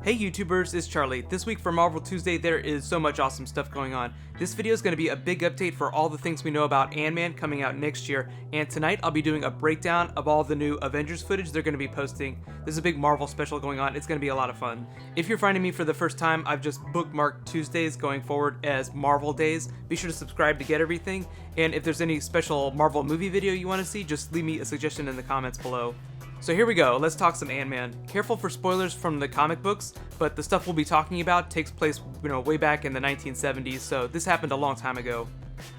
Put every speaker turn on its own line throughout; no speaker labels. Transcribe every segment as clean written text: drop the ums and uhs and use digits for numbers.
Hey YouTubers, it's Charlie. This week for Marvel Tuesday there is so much awesome stuff going on. This video is going to be a big update for all the things we know about Ant-Man coming out next year, and tonight I'll be doing a breakdown of all the new Avengers footage they're going to be posting. There's a big Marvel special going on, it's going to be a lot of fun. If you're finding me for the first time, I've just bookmarked Tuesdays going forward as Marvel days. Be sure to subscribe to get everything, and if there's any special Marvel movie video you want to see, just leave me a suggestion in the comments below. So here we go, let's talk some Ant-Man. Careful for spoilers from the comic books, but the stuff we'll be talking about takes place, way back in the 1970s, so this happened a long time ago.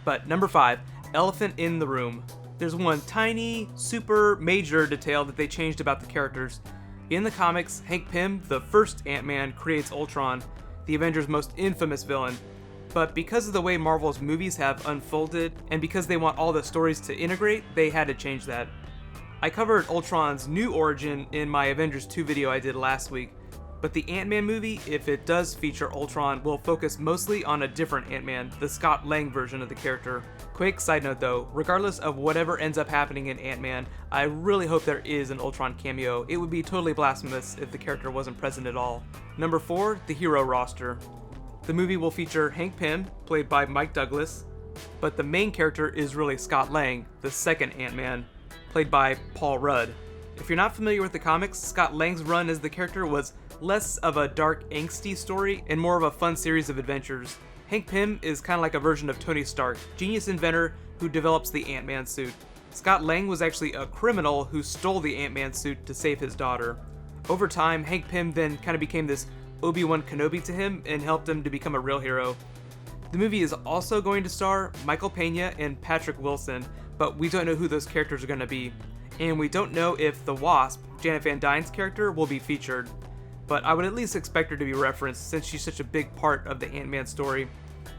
But number 5, Elephant in the Room. There's one tiny, super major detail that they changed about the characters. In the comics, Hank Pym, the first Ant-Man, creates Ultron, the Avengers' most infamous villain. But because of the way Marvel's movies have unfolded, and because they want all the stories to integrate, they had to change that. I covered Ultron's new origin in my Avengers 2 video I did last week, but the Ant-Man movie, if it does feature Ultron, will focus mostly on a different Ant-Man, the Scott Lang version of the character. Quick side note though, regardless of whatever ends up happening in Ant-Man, I really hope there is an Ultron cameo. It would be totally blasphemous if the character wasn't present at all. Number 4, the hero roster. The movie will feature Hank Pym, played by Mike Douglas, but the main character is really Scott Lang, the second Ant-Man, played by Paul Rudd. If you're not familiar with the comics, Scott Lang's run as the character was less of a dark, angsty story and more of a fun series of adventures. Hank Pym is kind of like a version of Tony Stark, genius inventor who develops the Ant-Man suit. Scott Lang was actually a criminal who stole the Ant-Man suit to save his daughter. Over time, Hank Pym then kind of became this Obi-Wan Kenobi to him and helped him to become a real hero. The movie is also going to star Michael Pena and Patrick Wilson, but we don't know who those characters are going to be. And we don't know if the Wasp, Janet Van Dyne's character, will be featured. But I would at least expect her to be referenced since she's such a big part of the Ant-Man story.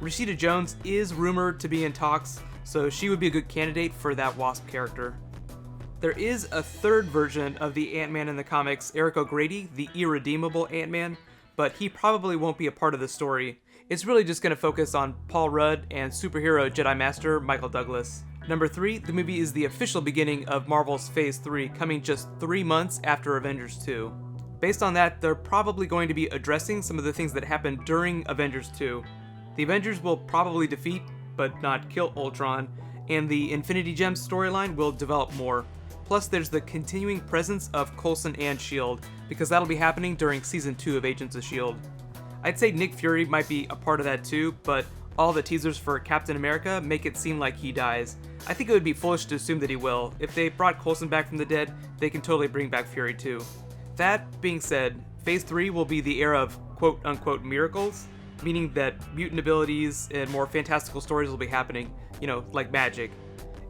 Rashida Jones is rumored to be in talks, so she would be a good candidate for that Wasp character. There is a third version of the Ant-Man in the comics, Eric O'Grady, the irredeemable Ant-Man, but he probably won't be a part of the story. It's really just going to focus on Paul Rudd and superhero Jedi Master Michael Douglas. Number 3, the movie is the official beginning of Marvel's Phase 3, coming just 3 months after Avengers 2. Based on that, they're probably going to be addressing some of the things that happened during Avengers 2. The Avengers will probably defeat, but not kill Ultron, and the Infinity Gems storyline will develop more. Plus, there's the continuing presence of Coulson and S.H.I.E.L.D., because that'll be happening during Season 2 of Agents of S.H.I.E.L.D. I'd say Nick Fury might be a part of that too, but all the teasers for Captain America make it seem like he dies. I think it would be foolish to assume that he will. If they brought Coulson back from the dead, they can totally bring back Fury too. That being said, Phase 3 will be the era of quote-unquote miracles, meaning that mutant abilities and more fantastical stories will be happening, like magic.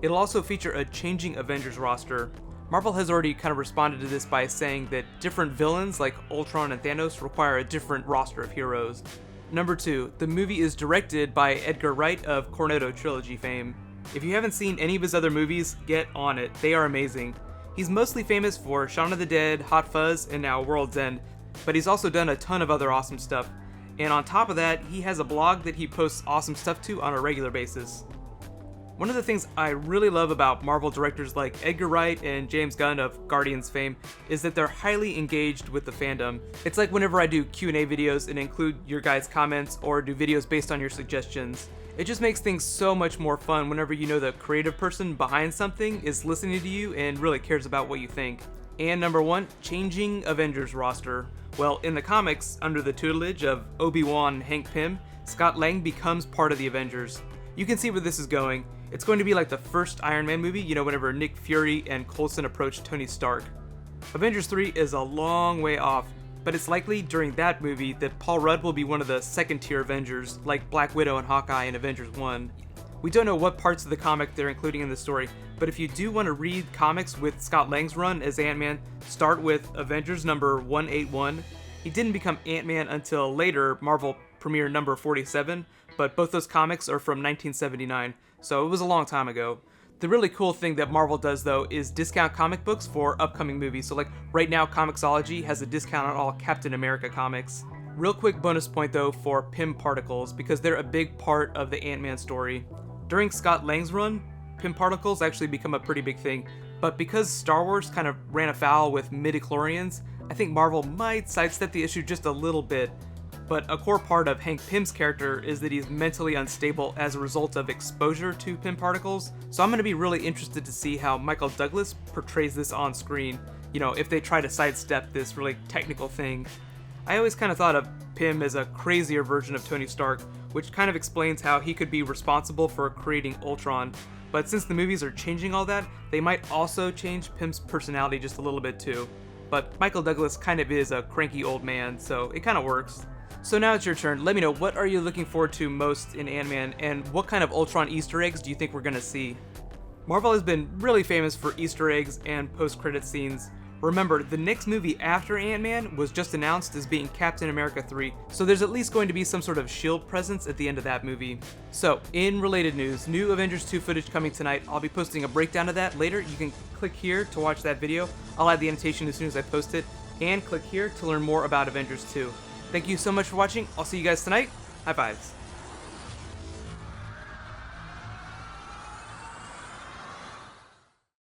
It'll also feature a changing Avengers roster. Marvel has already kind of responded to this by saying that different villains like Ultron and Thanos require a different roster of heroes. Number 2, the movie is directed by Edgar Wright of Cornetto Trilogy fame. If you haven't seen any of his other movies, get on it, they are amazing. He's mostly famous for Shaun of the Dead, Hot Fuzz, and now World's End, but he's also done a ton of other awesome stuff. And on top of that, he has a blog that he posts awesome stuff to on a regular basis. One of the things I really love about Marvel directors like Edgar Wright and James Gunn of Guardians fame is that they're highly engaged with the fandom. It's like whenever I do Q&A videos and include your guys' comments or do videos based on your suggestions. It just makes things so much more fun whenever you know the creative person behind something is listening to you and really cares about what you think. And number 1, changing Avengers roster. Well, in the comics, under the tutelage of Obi-Wan and Hank Pym, Scott Lang becomes part of the Avengers. You can see where this is going. It's going to be like the first Iron Man movie, whenever Nick Fury and Coulson approach Tony Stark. Avengers 3 is a long way off, but it's likely during that movie that Paul Rudd will be one of the second-tier Avengers, like Black Widow and Hawkeye in Avengers 1. We don't know what parts of the comic they're including in the story, but if you do want to read comics with Scott Lang's run as Ant-Man, start with Avengers number 181. He didn't become Ant-Man until later, Marvel premiere number 47, but both those comics are from 1979, so it was a long time ago. The really cool thing that Marvel does though is discount comic books for upcoming movies, so like right now Comixology has a discount on all Captain America comics. Real quick bonus point though for Pym particles, because they're a big part of the Ant-Man story. During Scott Lang's run, Pym particles actually become a pretty big thing, but because Star Wars kind of ran afoul with midichlorians, I think Marvel might sidestep the issue just a little bit, but a core part of Hank Pym's character is that he's mentally unstable as a result of exposure to Pym particles, so I'm going to be really interested to see how Michael Douglas portrays this on screen, if they try to sidestep this really technical thing. I always kind of thought of Pym as a crazier version of Tony Stark, which kind of explains how he could be responsible for creating Ultron, but since the movies are changing all that, they might also change Pym's personality just a little bit too. But Michael Douglas kind of is a cranky old man, so it kind of works. So now it's your turn. Let me know, what are you looking forward to most in Ant-Man, and what kind of Ultron Easter eggs do you think we're gonna see? Marvel has been really famous for Easter eggs and post-credit scenes. Remember, the next movie after Ant-Man was just announced as being Captain America 3, so there's at least going to be some sort of S.H.I.E.L.D. presence at the end of that movie. So, in related news, new Avengers 2 footage coming tonight. I'll be posting a breakdown of that later. You can click here to watch that video. I'll add the annotation as soon as I post it, and click here to learn more about Avengers 2. Thank you so much for watching. I'll see you guys tonight. High fives.